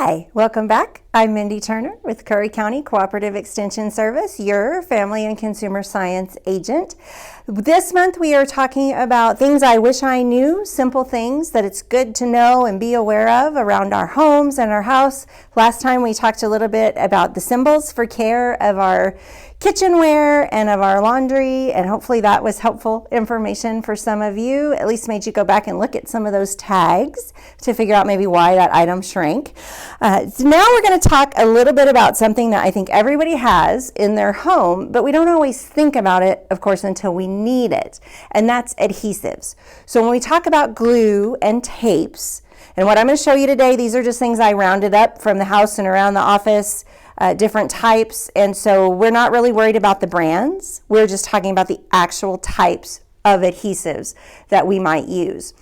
Hi, welcome back. I'm Mindy Turner with Curry County Cooperative Extension Service, your family and consumer science agent. This month we are talking about things I wish I knew, simple things that it's good to know and be aware of around our homes and our house. Last time we talked a little bit about the symbols for care of our kitchenware and of our laundry, and hopefully that was helpful information for some of you, at least made you go back and look at some of those tags to figure out maybe why that item shrank. So now we're going to talk a little bit about something that I think everybody has in their home, but we don't always think about it, of course, until we need it, and that's adhesives. So when we talk about glue and tapes, and what I'm going to show you today, these are just things I rounded up from the house and around the office, different types, and so we're not really worried about the brands. We're just talking about the actual types of adhesives that we might use.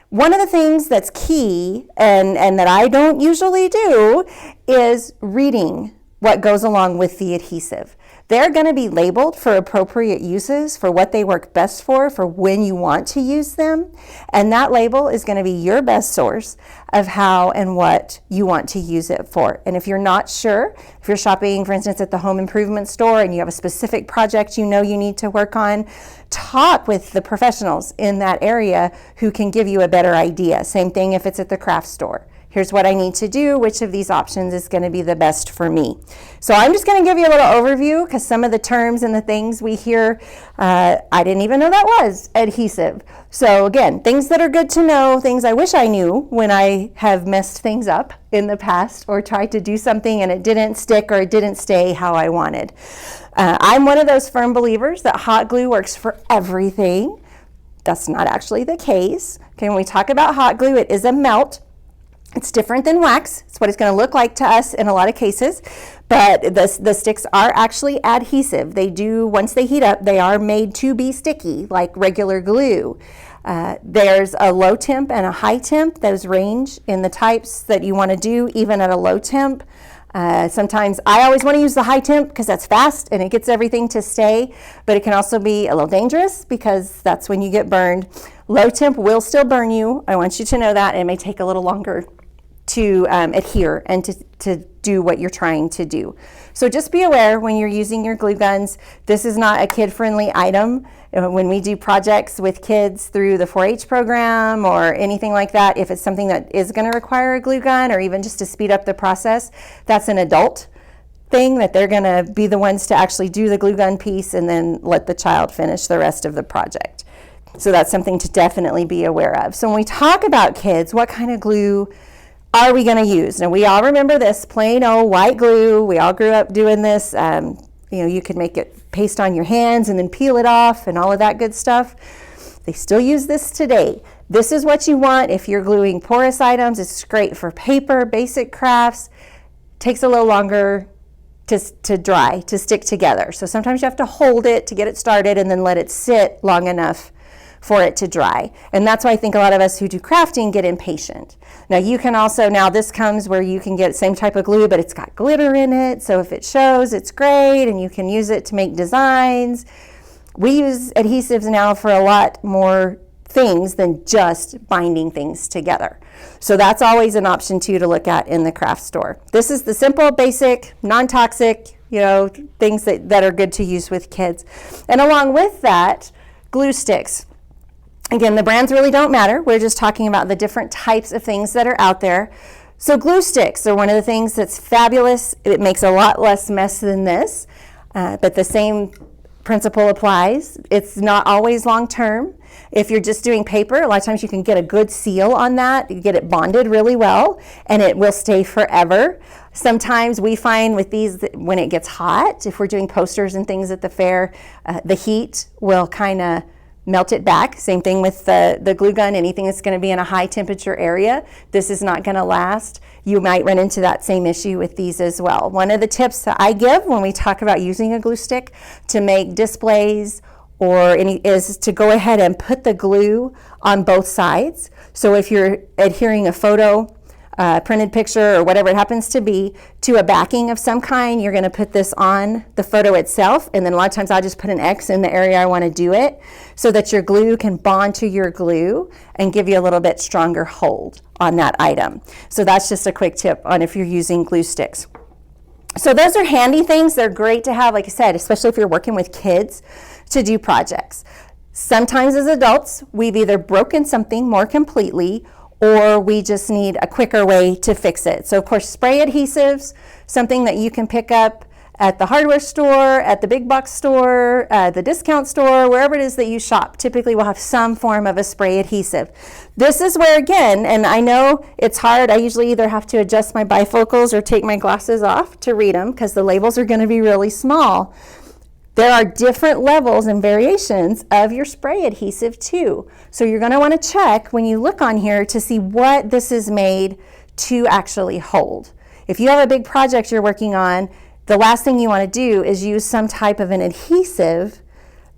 One of the things that's key and that I don't usually do is reading what goes along with the adhesive. They're going to be labeled for appropriate uses, for what they work best for when you want to use them. And that label is going to be your best source of how and what you want to use it for. And if you're not sure, if you're shopping, for instance, at the home improvement store and you have a specific project you know you need to work on, talk with the professionals in that area who can give you a better idea. Same thing if it's at the craft store. Here's what I need to do. Which of these options is going to be the best for me? So I'm just going to give you a little overview because some of the terms and the things we hear, I didn't even know that was adhesive. So again, things that are good to know, things I wish I knew when I have messed things up in the past or tried to do something and it didn't stick or it didn't stay how I wanted. I'm one of those firm believers that hot glue works for everything. That's not actually the case. Okay, when we talk about hot glue, it is a melt. It's different than wax. It's what it's going to look like to us in a lot of cases, but the sticks are actually adhesive. They do, once they heat up, they are made to be sticky like regular glue. There's a low temp and a high temp. Those range in the types that you want to do, even at a low temp. Sometimes I always want to use the high temp because that's fast and it gets everything to stay, but it can also be a little dangerous because that's when you get burned. Low temp will still burn you. I want you to know that. It may take a little longer to adhere and to do what you're trying to do. So just be aware when you're using your glue guns, this is not a kid-friendly item. When we do projects with kids through the 4-H program or anything like that, if it's something that is going to require a glue gun or even just to speed up the process, that's an adult thing that they're going to be the ones to actually do the glue gun piece and then let the child finish the rest of the project. So that's something to definitely be aware of. So when we talk about kids, what kind of glue are we going to use? Now, we all remember this plain old white glue. We all grew up doing this. You could make it paste on your hands and then peel it off and all of that good stuff. They still use this today. This is what you want if you're gluing porous items. It's great for paper, basic crafts. Takes a little longer to dry, to stick together. So sometimes you have to hold it to get it started and then let it sit long enough for it to dry. And that's why I think a lot of us who do crafting get impatient. Now you can also, now this comes where you can get the same type of glue, but it's got glitter in it. So if it shows, it's great, and you can use it to make designs. We use adhesives now for a lot more things than just binding things together. So that's always an option too to look at in the craft store. This is the simple, basic, non-toxic, things that are good to use with kids. And along with that, glue sticks. Again, the brands really don't matter. We're just talking about the different types of things that are out there. So glue sticks are one of the things that's fabulous. It makes a lot less mess than this, but the same principle applies. It's not always long term. If you're just doing paper, a lot of times you can get a good seal on that. You get it bonded really well, and it will stay forever. Sometimes we find with these, when it gets hot, if we're doing posters and things at the fair, the heat will kind of melt it back. Same thing with the glue gun. Anything that's going to be in a high temperature area, this is not going to last. You might run into that same issue with these as well. One of the tips that I give when we talk about using a glue stick to make displays or is to go ahead and put the glue on both sides. So if you're adhering a photo printed picture or whatever it happens to be to a backing of some kind. You're going to put this on the photo itself, and then a lot of times I'll just put an X in the area I want to do it so that your glue can bond to your glue and give you a little bit stronger hold on that item. So that's just a quick tip on if you're using glue sticks. So those are handy things. They're great to have, like I said, especially if you're working with kids to do projects. Sometimes as adults, we've either broken something more completely or we just need a quicker way to fix it. So of course, spray adhesives, something that you can pick up at the hardware store, at the big box store, the discount store, wherever it is that you shop, typically will have some form of a spray adhesive. This is where, again, and I know it's hard, I usually either have to adjust my bifocals or take my glasses off to read them because the labels are going to be really small. There are different levels and variations of your spray adhesive too. So you're going to want to check when you look on here to see what this is made to actually hold. If you have a big project you're working on, the last thing you want to do is use some type of an adhesive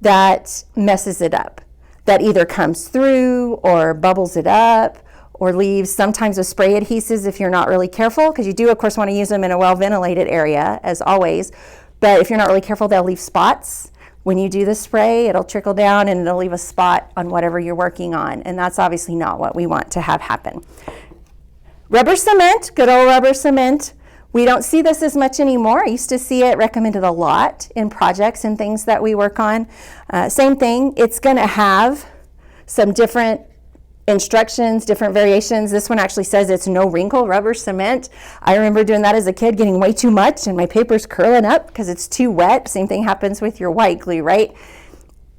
that messes it up, that either comes through or bubbles it up or leaves. Sometimes with spray adhesives, if you're not really careful, because you do of course want to use them in a well-ventilated area as always, but if you're not really careful, they'll leave spots. When you do the spray, it'll trickle down and it'll leave a spot on whatever you're working on, and that's obviously not what we want to have happen. Rubber cement, good old rubber cement. We don't see this as much anymore. I used to see it recommended a lot in projects and things that we work on. Same thing, it's going to have some different instructions, different variations. This one actually says it's no wrinkle rubber cement. I remember doing that as a kid, getting way too much and my paper's curling up because it's too wet. Same thing happens with your white glue, right?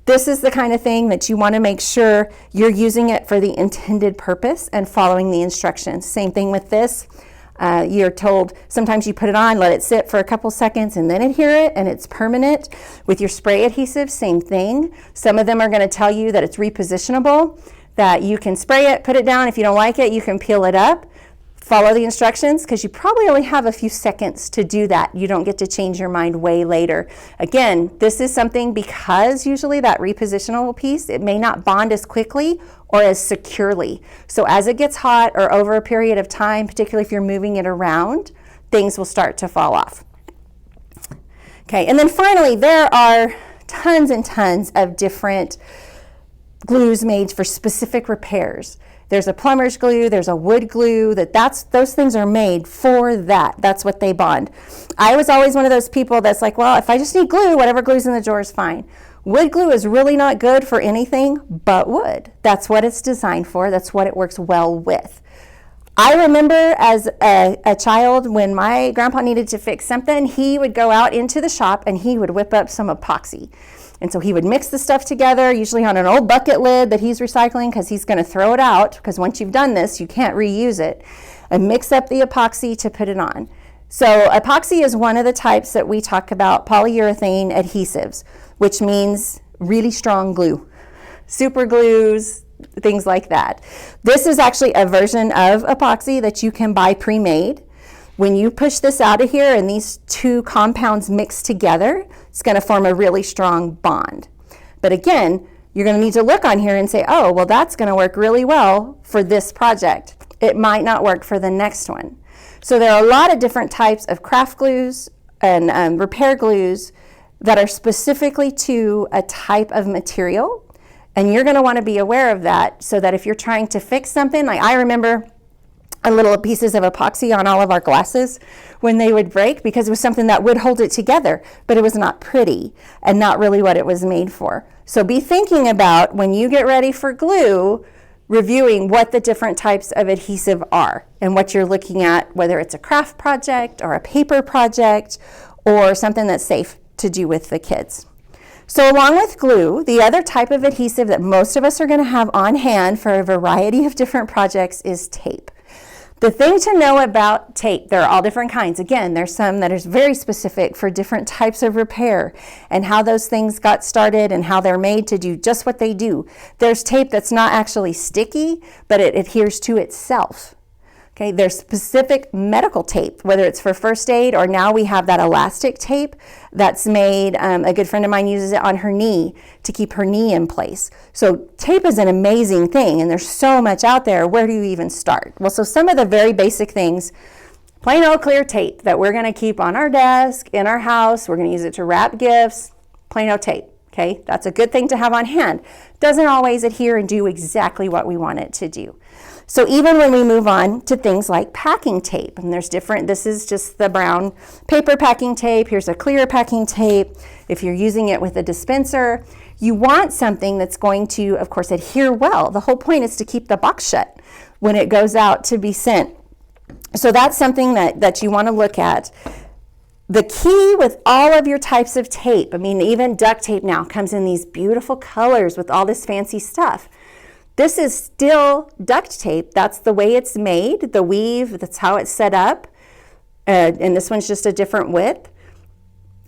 This is the kind of thing that you want to make sure you're using it for the intended purpose and following the instructions. Same thing with this. You're told sometimes you put it on, let it sit for a couple seconds and then adhere it, and it's permanent. With your spray adhesive, same thing. Some of them are going to tell you that it's repositionable, that you can spray it, put it down. If you don't like it, you can peel it up. Follow the instructions because you probably only have a few seconds to do that. You don't get to change your mind way later. Again, this is something because usually that repositionable piece, it may not bond as quickly or as securely. So as it gets hot or over a period of time, particularly if you're moving it around, things will start to fall off. Okay, and then finally, there are tons and tons of different glues made for specific repairs. There's a plumber's glue, there's a wood glue, those things are made for that. That's what they bond. I was always one of those people that's like, well, if I just need glue, whatever glue's in the drawer is fine. Wood glue is really not good for anything but wood. That's what it's designed for. That's what it works well with. I remember as a child when my grandpa needed to fix something, he would go out into the shop and he would whip up some epoxy. And so he would mix the stuff together, usually on an old bucket lid that he's recycling because he's going to throw it out because once you've done this, you can't reuse it, and mix up the epoxy to put it on. So epoxy is one of the types that we talk about, polyurethane adhesives, which means really strong glue, super glues, things like that. This is actually a version of epoxy that you can buy pre-made. When you push this out of here and these two compounds mix together, it's going to form a really strong bond. But again, you're going to need to look on here and say, oh, well, that's going to work really well for this project. It might not work for the next one. So there are a lot of different types of craft glues and repair glues that are specifically to a type of material. And you're going to want to be aware of that so that if you're trying to fix something, like I remember little pieces of epoxy on all of our glasses when they would break because it was something that would hold it together, but it was not pretty and not really what it was made for. So be thinking about when you get ready for glue, reviewing what the different types of adhesive are and what you're looking at, whether it's a craft project or a paper project or something that's safe to do with the kids. So along with glue, the other type of adhesive that most of us are going to have on hand for a variety of different projects is tape. The thing to know about tape, there are all different kinds. Again, there's some that is very specific for different types of repair and how those things got started and how they're made to do just what they do. There's tape that's not actually sticky, but it adheres to itself. Okay, there's specific medical tape, whether it's for first aid or now we have that elastic tape that's made, a good friend of mine uses it on her knee to keep her knee in place. So tape is an amazing thing and there's so much out there. Where do you even start? Well, so some of the very basic things, plain old clear tape that we're gonna keep on our desk, in our house, we're gonna use it to wrap gifts, plain old tape. Okay, that's a good thing to have on hand. Doesn't always adhere and do exactly what we want it to do. So even when we move on to things like packing tape, and there's different, this is just the brown paper packing tape, here's a clear packing tape. If you're using it with a dispenser, you want something that's going to, of course, adhere well. The whole point is to keep the box shut when it goes out to be sent. So that's something that you want to look at. The key with all of your types of tape, I mean, even duct tape now comes in these beautiful colors with all this fancy stuff. This is still duct tape. That's the way it's made, the weave, that's how it's set up. And this one's just a different width.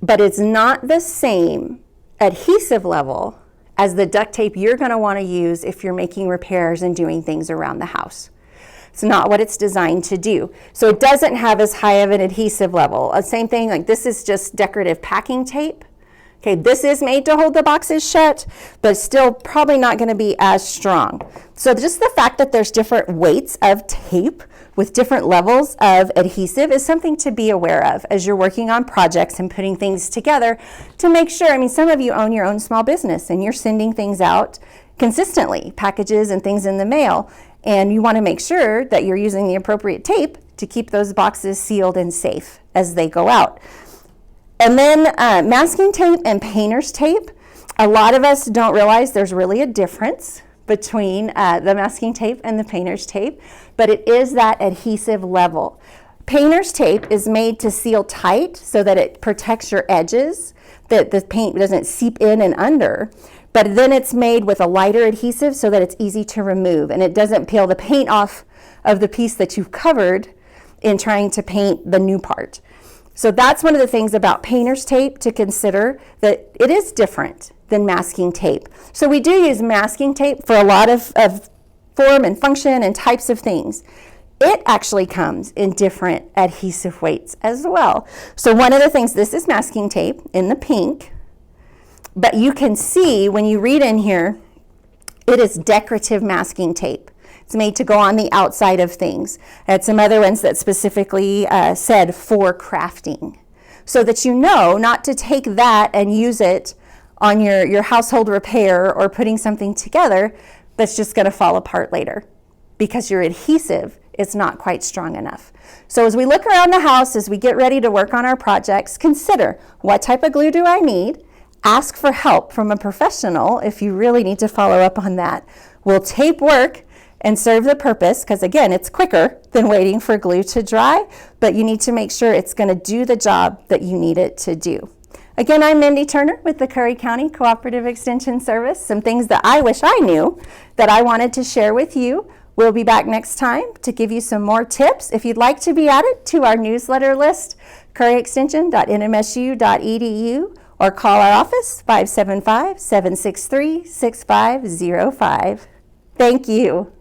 But it's not the same adhesive level as the duct tape you're going to want to use if you're making repairs and doing things around the house. It's not what it's designed to do. So it doesn't have as high of an adhesive level. Same thing, like this is just decorative packing tape. Okay, this is made to hold the boxes shut, but still probably not going to be as strong. So just the fact that there's different weights of tape with different levels of adhesive is something to be aware of as you're working on projects and putting things together to make sure. I mean, some of you own your own small business and you're sending things out consistently, packages and things in the mail, and you want to make sure that you're using the appropriate tape to keep those boxes sealed and safe as they go out. And then masking tape and painter's tape. A lot of us don't realize there's really a difference between the masking tape and the painter's tape, but it is that adhesive level. Painter's tape is made to seal tight so that it protects your edges, that the paint doesn't seep in and under. But then it's made with a lighter adhesive so that it's easy to remove and it doesn't peel the paint off of the piece that you've covered in trying to paint the new part. So that's one of the things about painter's tape to consider, that it is different than masking tape. So we do use masking tape for a lot of form and function and types of things. It actually comes in different adhesive weights as well. So one of the things, this is masking tape in the pink, but you can see when you read in here, it is decorative masking tape. It's made to go on the outside of things. I had some other ones that specifically said for crafting, so that you know not to take that and use it on your household repair or putting something together that's just going to fall apart later because your adhesive is not quite strong enough. So as we look around the house, as we get ready to work on our projects, consider what type of glue do I need? Ask for help from a professional if you really need to follow up on that. Will tape work and serve the purpose? Because again, it's quicker than waiting for glue to dry, but you need to make sure it's going to do the job that you need it to do. Again, I'm Mindy Turner with the Curry County Cooperative Extension Service. Some things that I wish I knew that I wanted to share with you. We'll be back next time to give you some more tips. If you'd like to be added to our newsletter list, curryextension.nmsu.edu, or call our office, 575-763-6505. Thank you.